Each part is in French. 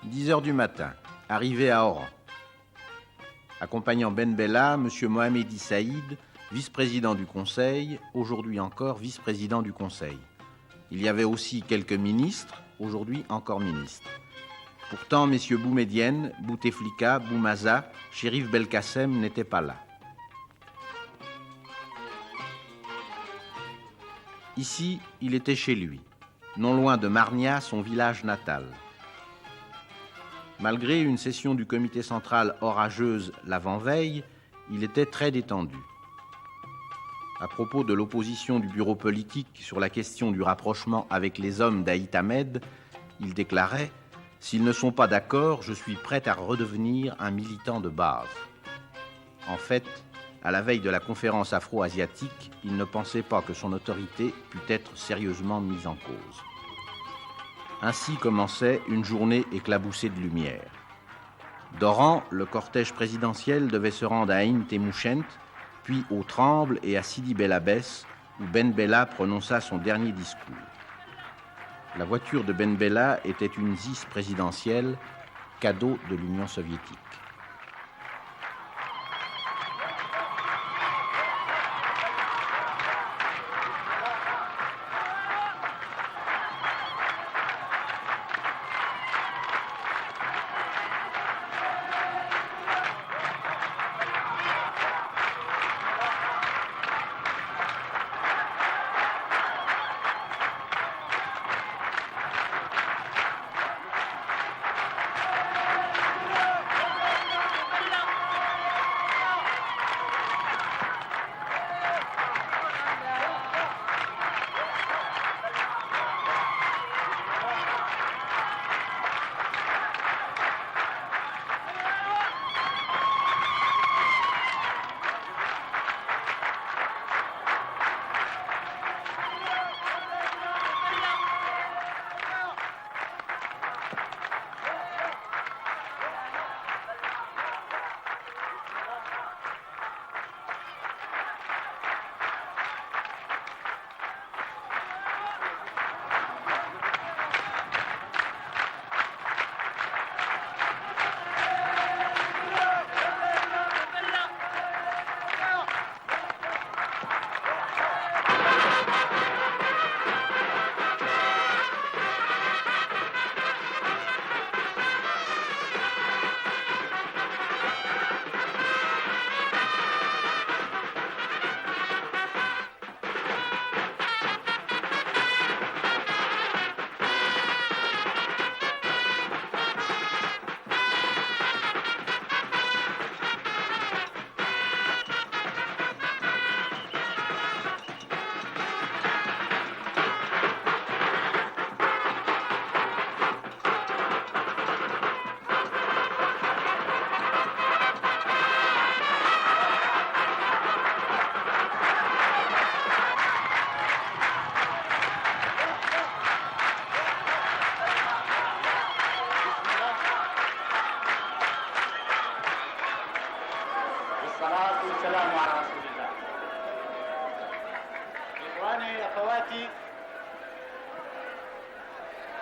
10 heures du matin, arrivé à Oran. Accompagnant Ben Bella, M. Mohamedi Saïd, vice-président du Conseil, aujourd'hui encore vice-président du Conseil. Il y avait aussi quelques ministres, aujourd'hui encore ministres. Pourtant, M. Boumedienne, Bouteflika, Boumaza, Chérif Belkacem n'étaient pas là. Ici, il était chez lui, non loin de Marnia, son village natal. Malgré une session du comité central orageuse l'avant-veille, il était très détendu. À propos de l'opposition du bureau politique sur la question du rapprochement avec les hommes d'Aït Ahmed, il déclarait « S'ils ne sont pas d'accord, je suis prêt à redevenir un militant de base ». En fait, à la veille de la conférence afro-asiatique, il ne pensait pas que son autorité pût être sérieusement mise en cause. Ainsi commençait une journée éclaboussée de lumière. D'Oran, le cortège présidentiel devait se rendre à Ain Temouchent, puis au Tremble et à Sidi Bel Abbès, où Ben Bella prononça son dernier discours. La voiture de Ben Bella était une ZIS présidentielle, cadeau de l'Union soviétique.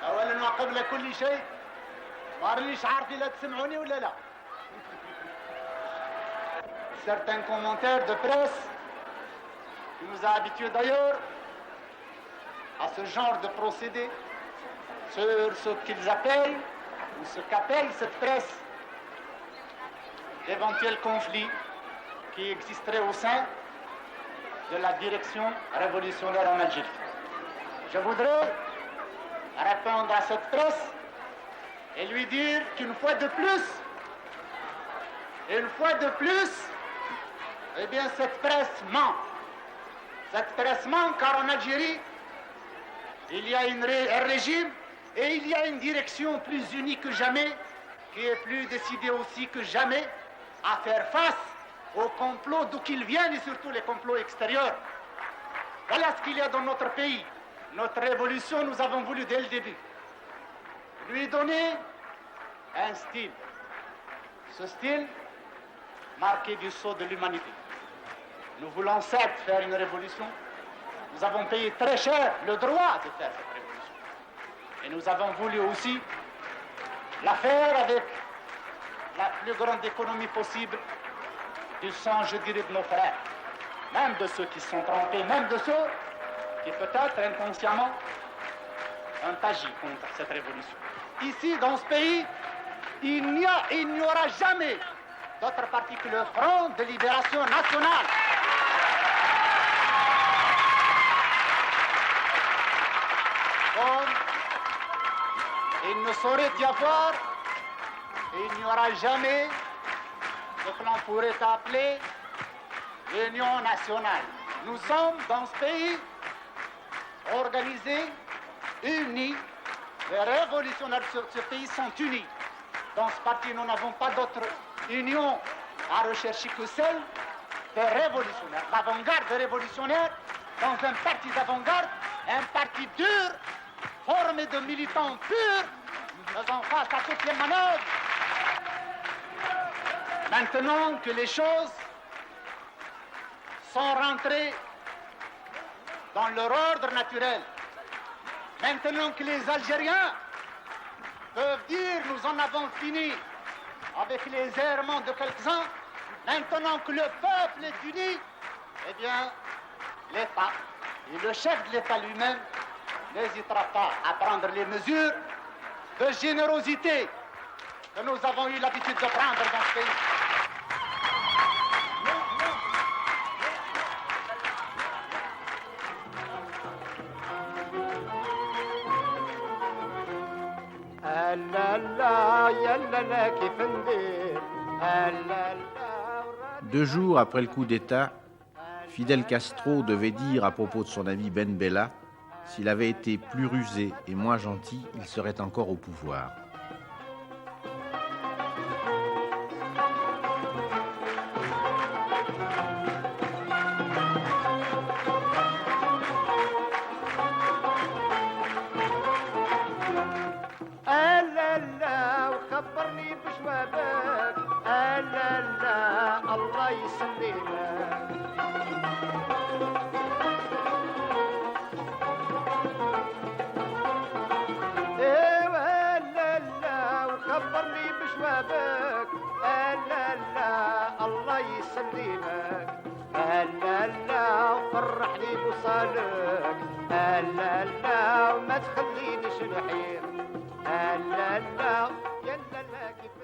أولا وقبل كل شيء ما رانيش عارف إلا تسمعوني ولا لا. Certains commentaires de presse qui nous a habitués d'ailleurs à ce genre de procédé sur ce qu'ils appellent ou ce qu'appelle cette presse d'éventuels conflits qui existeraient au sein de la direction révolutionnaire en Algérie. Je voudrais répondre à cette presse et lui dire qu'une fois de plus, eh bien cette presse ment. Cette presse ment car en Algérie, il y a un régime et il y a une direction plus unie que jamais, qui est plus décidée aussi que jamais à faire face aux complots d'où qu'ils viennent et surtout les complots extérieurs. Voilà ce qu'il y a dans notre pays. Notre révolution, nous avons voulu dès le début lui donner un style. Ce style marqué du sceau de l'humanité. Nous voulons certes faire une révolution. Nous avons payé très cher le droit de faire cette révolution. Et nous avons voulu aussi l'affaire avec la plus grande économie possible du sang, je dirais, de nos frères, même de ceux qui sont trompés, même de ceux qui peut-être inconsciemment ont agi contre cette révolution. Ici, dans ce pays, il n'y aura jamais d'autre parti que le Front de Libération Nationale. Comme il ne saurait y avoir, et il n'y aura jamais ce que l'on pourrait appeler l'Union nationale. Nous sommes dans ce pays organisés, unis. Les révolutionnaires de ce pays sont unis. Dans ce parti, nous n'avons pas d'autre union à rechercher que celle des révolutionnaires. L'avant-garde des révolutionnaires, dans un parti d'avant-garde, un parti dur, formé de militants purs, faisant face à toutes les manœuvres. Maintenant que les choses sont rentrées dans leur ordre naturel, maintenant que les Algériens peuvent dire nous en avons fini avec les errements de quelques-uns, maintenant que le peuple est uni, eh bien, l'État et le chef de l'État lui-même n'hésitera pas à prendre les mesures de générosité que nous avons eu l'habitude de prendre dans ce pays. Deux jours après le coup d'État, Fidel Castro devait dire à propos de son ami Ben Bella, s'il avait été plus rusé et moins gentil, il serait encore au pouvoir.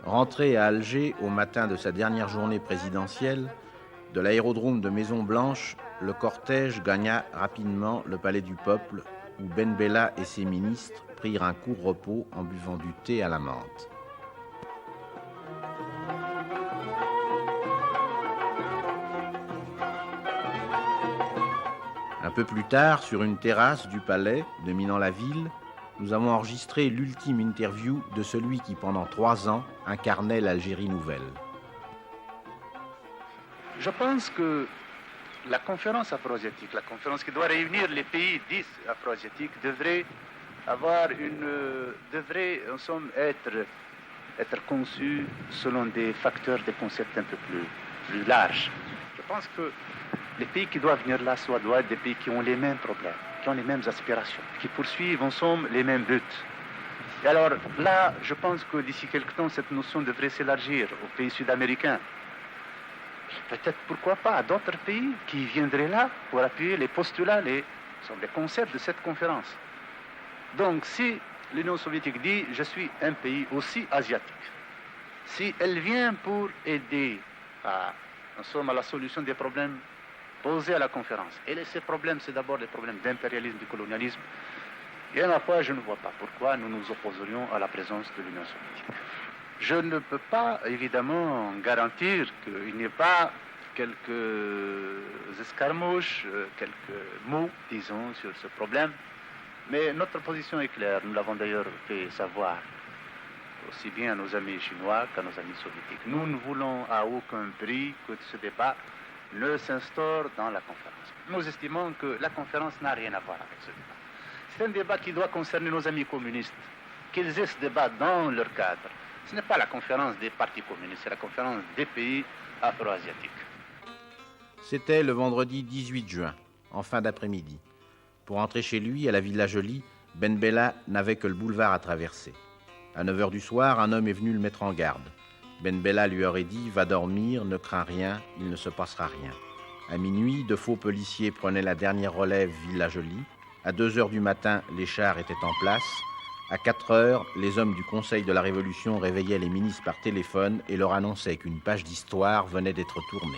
Rentré à Alger au matin de sa dernière journée présidentielle, de l'aérodrome de Maison-Blanche, le cortège gagna rapidement le palais du peuple où Ben Bella et ses ministres prirent un court repos en buvant du thé à la menthe. Un peu plus tard, sur une terrasse du palais dominant la ville, nous avons enregistré l'ultime interview de celui qui, pendant 3 ans, incarnait l'Algérie nouvelle. Je pense que la conférence afro-asiatique, la conférence qui doit réunir les pays 10 afro-asiatiques, devrait en somme, être conçue selon des facteurs, des concepts un peu plus larges. Je pense que les pays qui doivent venir là doivent être des pays qui ont les mêmes problèmes, qui ont les mêmes aspirations, qui poursuivent en somme les mêmes buts. Et alors là, je pense que d'ici quelque temps, cette notion devrait s'élargir aux pays sud-américains. Peut-être, pourquoi pas, à d'autres pays qui viendraient là pour appuyer les postulats, les concepts de cette conférence. Donc, si l'Union soviétique dit « je suis un pays aussi asiatique », si elle vient pour aider à la solution des problèmes posés à la conférence, et ces problèmes, c'est d'abord les problèmes d'impérialisme, du colonialisme, et à la fois, je ne vois pas pourquoi nous nous opposerions à la présence de l'Union soviétique. Je ne peux pas, évidemment, garantir qu'il n'y ait pas quelques escarmouches, quelques mots, disons, sur ce problème. Mais notre position est claire. Nous l'avons d'ailleurs fait savoir aussi bien à nos amis chinois qu'à nos amis soviétiques. Nous ne voulons à aucun prix que ce débat ne s'instaure dans la conférence. Nous estimons que la conférence n'a rien à voir avec ce débat. C'est un débat qui doit concerner nos amis communistes, qu'ils aient ce débat dans leur cadre. Ce n'est pas la conférence des partis communistes, c'est la conférence des pays afro-asiatiques. C'était le vendredi 18 juin, en fin d'après-midi. Pour entrer chez lui, à la Villa Jolie, Ben Bella n'avait que le boulevard à traverser. À 9 heures du soir, un homme est venu le mettre en garde. Ben Bella lui aurait dit « Va dormir, ne crains rien, il ne se passera rien ». À minuit, de faux policiers prenaient la dernière relève Villa Jolie. À 2 heures du matin, les chars étaient en place. À 4 heures, les hommes du Conseil de la Révolution réveillaient les ministres par téléphone et leur annonçaient qu'une page d'histoire venait d'être tournée.